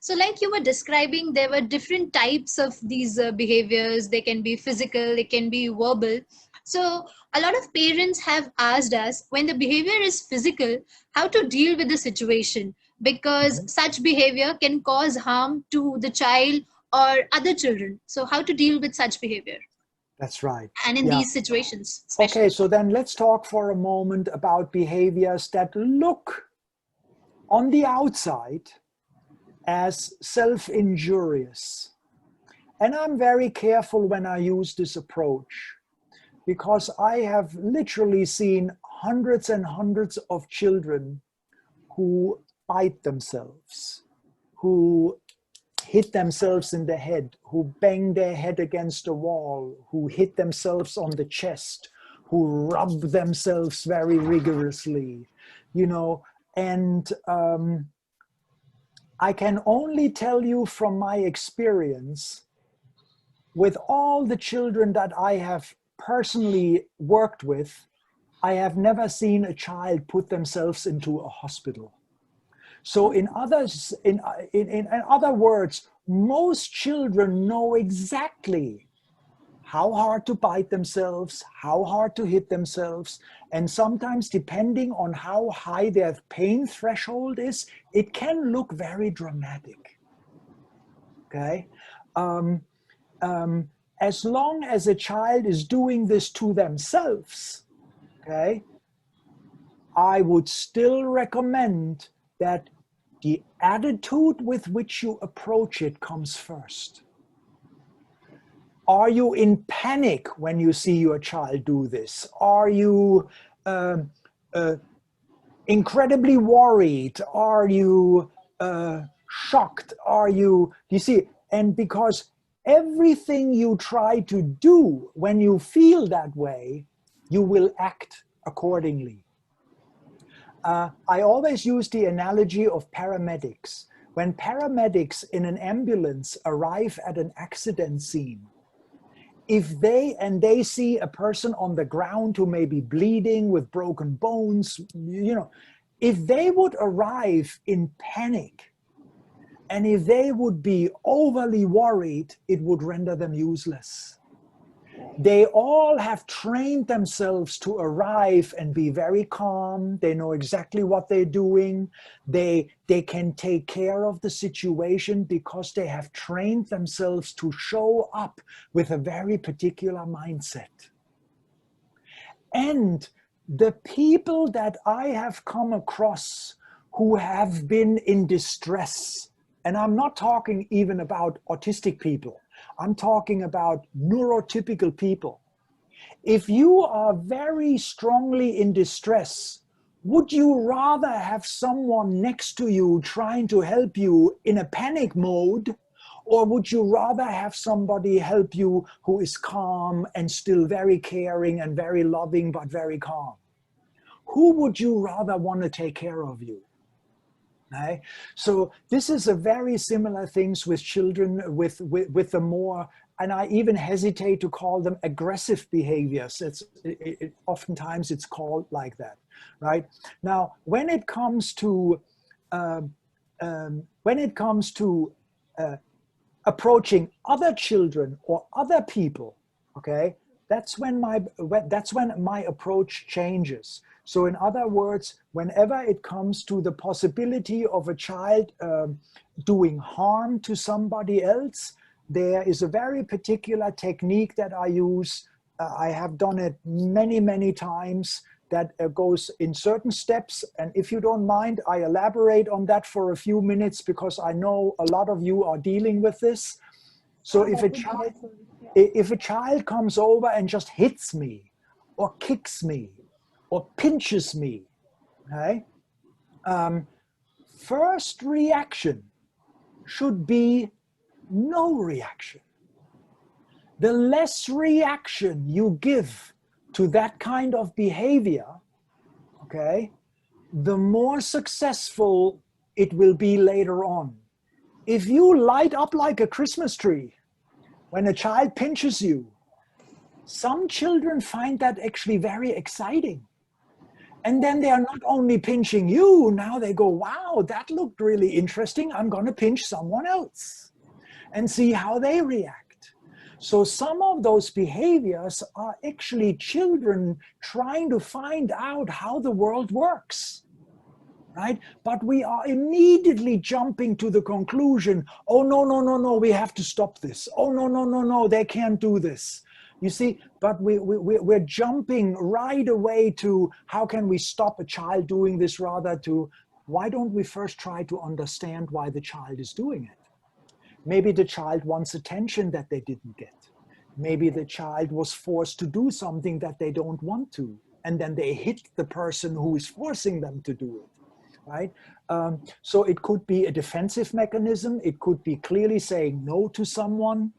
So like you were describing, there were different types of these behaviors. They can be physical, they can be verbal. So a lot of parents have asked us, when the behavior is physical, how to deal with the situation, because Mhm. such behavior can cause harm to the child or other children. So how to deal with such behavior, That's right. and in Yeah. these situations Okay, especially. so then let's talk for a moment about behaviors that look on the outside as self-injurious. And I'm very careful when I use this approach because I have literally seen hundreds and hundreds of children who bite themselves, who hit themselves in the head, who bang their head against a wall, who hit themselves on the chest, who rub themselves very rigorously, you know, and I can only tell you from my experience with all the children that I have personally worked with, I have never seen a child put themselves into a hospital. So in other words, most children know exactly how hard to bite themselves, how hard to hit themselves, and sometimes depending on how high their pain threshold is, it can look very dramatic, okay? Um, as long as a child is doing this to themselves, okay, I would still recommend that the attitude with which you approach it comes first. Are you in panic when you see your child do this? Are you um, incredibly worried? Are you shocked? Are you see, and because everything you try to do when you feel that way, you will act accordingly. I always use the analogy of paramedics. When paramedics in an ambulance arrive at an accident scene, if they see a person on the ground who may be bleeding with broken bones, if they would arrive in panic and if they would be overly worried, it would render them useless. They all have trained themselves to arrive and be very calm. They know exactly what they're doing. They can take care of the situation because they have trained themselves to show up with a very particular mindset. And the people that I have come across who have been in distress, and I'm not talking even about autistic people, I'm talking about neurotypical people. If you are very strongly in distress, would you rather have someone next to you trying to help you in a panic mode, or would you rather have somebody help you who is calm and still very caring and very loving but very calm? Who would you rather want to take care of you? Right? So this is a very similar things with children with the more, and I even hesitate to call them aggressive behaviors. Oftentimes it's called like that, right? Now, when it comes to um, approaching other children or other people, okay, that's when my approach changes. So in other words, whenever it comes to the possibility of a child doing harm to somebody else, there is a very particular technique that I use. I have done it many, many times, that goes in certain steps. And if you don't mind, I elaborate on that for a few minutes because I know a lot of you are dealing with this. So Yeah, that would be helpful. Yeah. if a child comes over and just hits me or kicks me or pinches me, okay, first reaction should be no reaction. The less reaction you give to that kind of behavior, okay, the more successful it will be later on. If you light up like a Christmas tree when a child pinches you, some children find that actually very exciting. And then they are not only pinching you, now they go, wow, that looked really interesting. I'm going to pinch someone else and see how they react. So some of those behaviors are actually children trying to find out how the world works. Right? But we are immediately jumping to the conclusion, oh, no, no, no, no, we have to stop this. Oh, no, no, no, no, they can't do this. You see, but we're jumping right away to how can we stop a child doing this, rather to why don't we first try to understand why the child is doing it? Maybe the child wants attention that they didn't get. Maybe the child was forced to do something that they don't want to, and then they hit the person who is forcing them to do it. Right? So it could be a defensive mechanism. It could be clearly saying no to someone.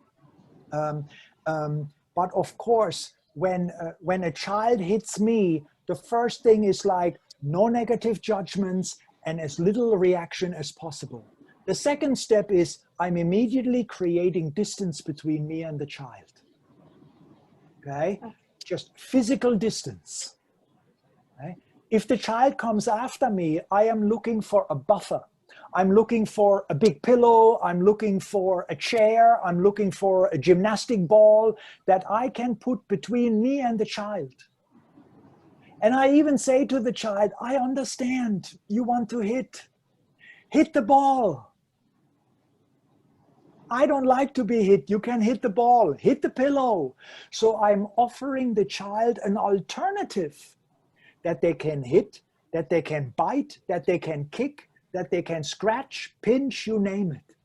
But of course, when a child hits me, the first thing is like no negative judgments and as little reaction as possible. The second step is I'm immediately creating distance between me and the child. Okay? Just physical distance. Okay? If the child comes after me, I am looking for a buffer. I'm looking for a big pillow. I'm looking for a chair. I'm looking for a gymnastic ball that I can put between me and the child. And I even say to the child, I understand you want to hit the ball. I don't like to be hit. You can hit the ball, hit the pillow. So I'm offering the child an alternative that they can hit, that they can bite, that they can kick, that they can scratch, pinch, you name it.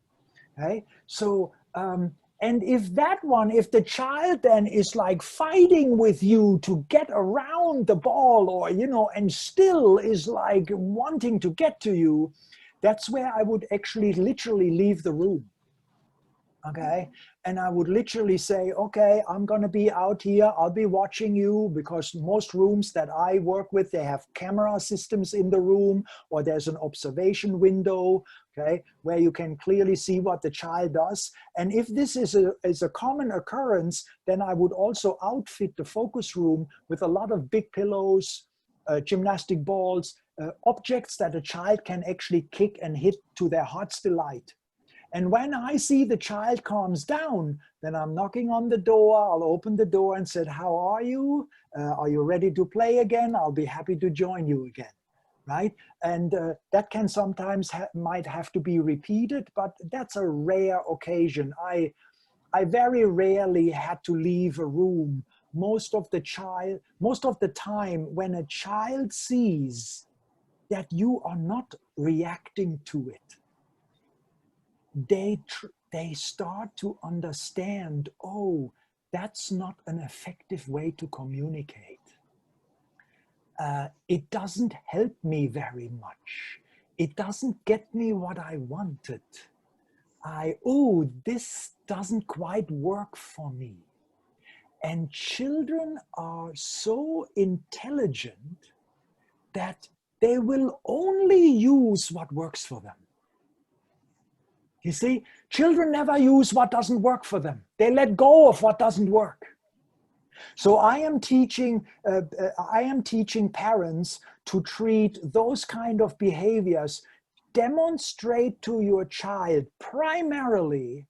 Okay? So, and if the child then is like fighting with you to get around the ball or, and still is like wanting to get to you, that's where I would actually literally leave the room. Okay, and I would literally say, okay, I'm going to be out here. I'll be watching you, because most rooms that I work with, they have camera systems in the room, or there's an observation window, okay, where you can clearly see what the child does. And if this is a common occurrence, then I would also outfit the focus room with a lot of big pillows, gymnastic balls, objects that a child can actually kick and hit to their heart's delight. And when I see the child calms down, then I'm knocking on the door. I'll open the door and said, how are you? Are you ready to play again? I'll be happy to join you again, right? And that can sometimes might have to be repeated, but that's a rare occasion. I very rarely had to leave a room. Most of the time when a child sees that you are not reacting to it, they start to understand, oh, that's not an effective way to communicate. It doesn't help me very much. It doesn't get me what I wanted. This doesn't quite work for me. And children are so intelligent that they will only use what works for them. You see, children never use what doesn't work for them. They let go of what doesn't work. So I am teaching parents to treat those kind of behaviors. Demonstrate to your child primarily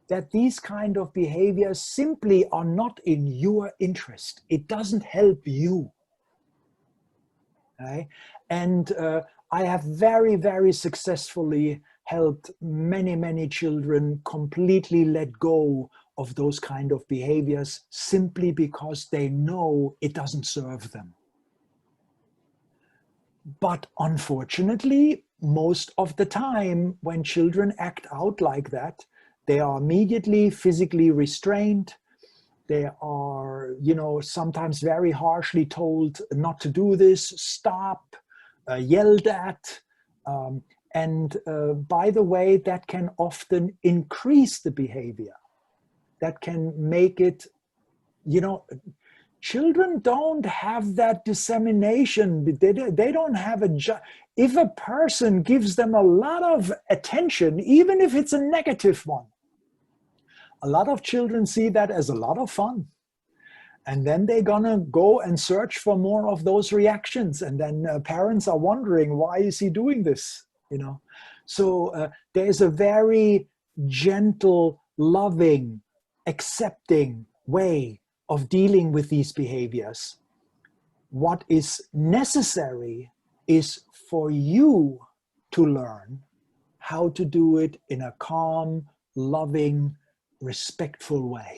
that these kind of behaviors simply are not in your interest. It doesn't help you. Okay? And I have very, very successfully helped many, many children completely let go of those kind of behaviors simply because they know it doesn't serve them. But unfortunately, most of the time when children act out like that, they are immediately physically restrained. They are, sometimes very harshly told not to do this, stop, yelled at. And by the way, that can often increase the behavior. That can make it, children don't have that dissemination. They don't have if a person gives them a lot of attention, even if it's a negative one, a lot of children see that as a lot of fun. And then they're gonna go and search for more of those reactions. And then parents are wondering, why is he doing this? You know, so there's a very gentle, loving, accepting way of dealing with these behaviors. What is necessary is for you to learn how to do it in a calm, loving, respectful way.